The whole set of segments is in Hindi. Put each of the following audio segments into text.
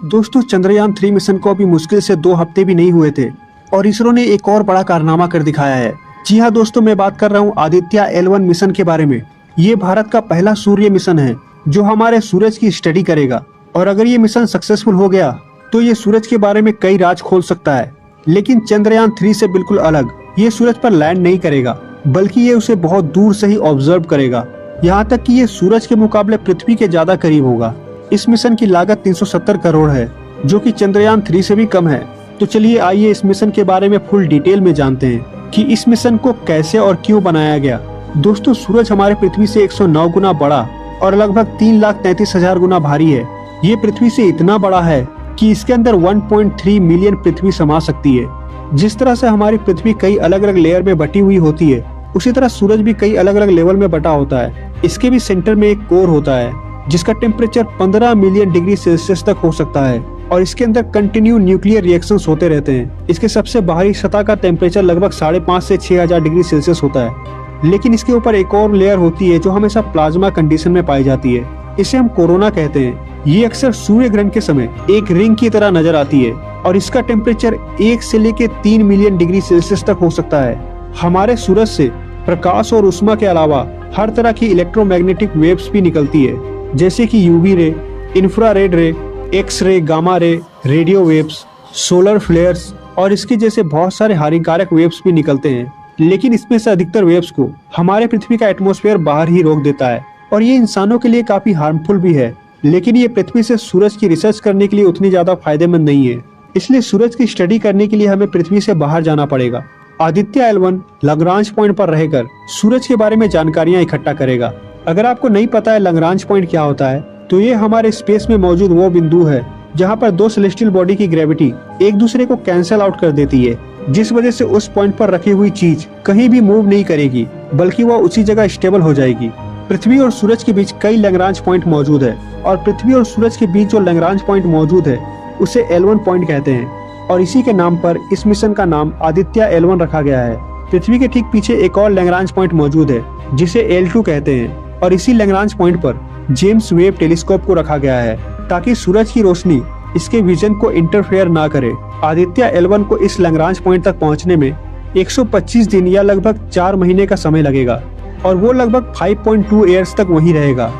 दोस्तों, चंद्रयान 3 मिशन को अभी मुश्किल से 2 हफ्ते भी नहीं हुए थे और इसरो ने एक और बड़ा कारनामा कर दिखाया है। जी हाँ दोस्तों, मैं बात कर रहा हूँ आदित्य L1 मिशन के बारे में। ये भारत का पहला सूर्य मिशन है जो हमारे सूरज की स्टडी करेगा और अगर ये मिशन सक्सेसफुल हो गया तो ये सूरज के बारे में कई राज खोल सकता है। लेकिन चंद्रयान 3 से बिल्कुल अलग, ये सूरज पर लैंड नहीं करेगा बल्कि ये उसे बहुत दूर से ही ऑब्जर्व करेगा, यहाँ तक कि ये सूरज के मुकाबले पृथ्वी के ज्यादा करीब होगा। इस मिशन की लागत 370 करोड़ है जो कि चंद्रयान 3 से भी कम है। तो चलिए आइए इस मिशन के बारे में फुल डिटेल में जानते हैं कि इस मिशन को कैसे और क्यों बनाया गया। दोस्तों, सूरज हमारे पृथ्वी से 109 गुना बड़ा और लगभग 3,33,000 गुना भारी है। ये पृथ्वी से इतना बड़ा है कि इसके अंदर 1.3 मिलियन पृथ्वी समा सकती है। जिस तरह से हमारी पृथ्वी कई अलग अलग लेयर में बटी हुई होती है, उसी तरह सूरज भी कई अलग अलग लेवल में बटा होता है। इसके भी सेंटर में एक कोर होता है जिसका टेम्परेचर 15 मिलियन डिग्री सेल्सियस तक हो सकता है और इसके अंदर कंटिन्यू न्यूक्लियर रिएक्शंस होते रहते हैं। इसके सबसे बाहरी सतह का टेम्परेचर लगभग 5,500 से 6,000 डिग्री सेल्सियस होता है। लेकिन इसके ऊपर एक और लेयर होती है जो हमेशा प्लाज्मा कंडीशन में पाई जाती है। इसे हम कोरोना कहते हैं। ये अक्सर सूर्य ग्रहण के समय एक रिंग की तरह नजर आती है और इसका टेम्परेचर 1 से लेकर 3 मिलियन डिग्री सेल्सियस तक हो सकता है। हमारे सूरज से प्रकाश और उष्मा के अलावा हर तरह की इलेक्ट्रोमैग्नेटिक वेव्स भी निकलती है, जैसे कि यूवी रे, इंफ्रारेड रे, X ray, gamma ray, radio waves, solar flares और इसके जैसे बहुत सारे हानिकारक वेव्स भी निकलते हैं। लेकिन इसमें से अधिकतर वेव्स को हमारे पृथ्वी का एटमॉस्फेयर बाहर ही रोक देता है और ये इंसानों के लिए काफी हार्मफुल भी है। लेकिन ये पृथ्वी से सूरज की रिसर्च करने के लिए उतनी ज्यादा फायदेमंद नहीं है, इसलिए सूरज की स्टडी करने के लिए हमें पृथ्वी से बाहर जाना पड़ेगा। आदित्य L1 लग्रांज पॉइंट पर रहकर सूरज के बारे में जानकारियां इकट्ठा करेगा। अगर आपको नहीं पता है लग्रांज पॉइंट क्या होता है, तो ये हमारे स्पेस में मौजूद वो बिंदु है जहाँ पर दो सेलेस्टियल बॉडी की ग्रेविटी एक दूसरे को कैंसल आउट कर देती है, जिस वजह से उस पॉइंट पर रखी हुई चीज कहीं भी मूव नहीं करेगी बल्कि वह उसी जगह स्टेबल हो जाएगी। पृथ्वी और सूरज के बीच कई लग्रांज पॉइंट मौजूद है और पृथ्वी और सूरज के बीच जो लग्रांज पॉइंट मौजूद है उसे L1 पॉइंट कहते हैं और इसी के नाम पर इस मिशन का नाम आदित्य L1 रखा गया है। पृथ्वी के ठीक पीछे एक और लैग्रांज पॉइंट मौजूद है जिसे L2 कहते हैं और इसी लैग्रांज पॉइंट पर जेम्स वेब टेलीस्कोप को रखा गया है ताकि सूरज की रोशनी इसके विजन को इंटरफेयर ना करे। आदित्य L1 को इस लैग्रांज पॉइंट तक पहुंचने में 125 दिन या लगभग 4 महीने का समय लगेगा और वो लगभग 5.2 ईयर्स तक वहीं रहेगा।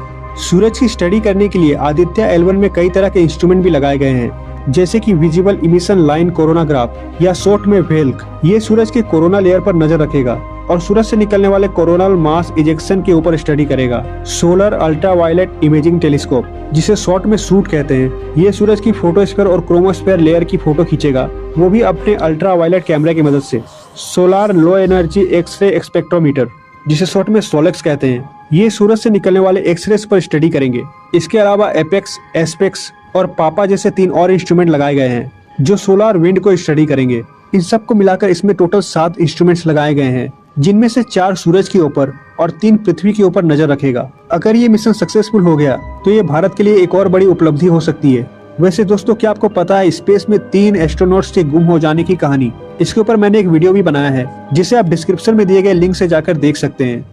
सूरज की स्टडी करने के लिए आदित्य L1 में कई तरह के इंस्ट्रूमेंट भी लगाए गए हैं, जैसे कि विजिबल इमिशन लाइन कोरोनाग्राफ या शॉर्ट में वेल्क। ये सूरज के कोरोना लेयर पर नजर रखेगा और सूरज से निकलने वाले कोरोनल मास इजेक्शन के ऊपर स्टडी करेगा। सोलर अल्ट्रावायलेट इमेजिंग टेलीस्कोप, जिसे शॉर्ट में सूट कहते हैं, ये सूरज की फोटोस्फीयर और क्रोमोस्फीयर लेयर की फोटो खींचेगा, वो भी अपने अल्ट्रावायलेट कैमरे की मदद से। Solar low energy x-ray spectrometer, जिसे शॉर्ट में सोलेक्स कहते हैं, ये सूरज से निकलने वाले एक्सरेस पर स्टडी करेंगे। इसके अलावा एपेक्स, एस्पेक्स और पापा जैसे 3 और इंस्ट्रूमेंट लगाए गए हैं जो सोलार विंड को स्टडी करेंगे। इन सब को मिलाकर इसमें टोटल 7 इंस्ट्रूमेंट्स लगाए गए हैं, जिनमें से 4 सूरज के ऊपर और 3 पृथ्वी के ऊपर नजर रखेगा। अगर ये मिशन सक्सेसफुल हो गया तो ये भारत के लिए एक और बड़ी उपलब्धि हो सकती है। वैसे दोस्तों, क्या आपको पता है स्पेस में 3 एस्ट्रोनॉट्स के गुम हो जाने की कहानी? इसके ऊपर मैंने एक वीडियो भी बनाया है जिसे आप डिस्क्रिप्शन में दिए गए लिंक से जाकर देख सकते हैं।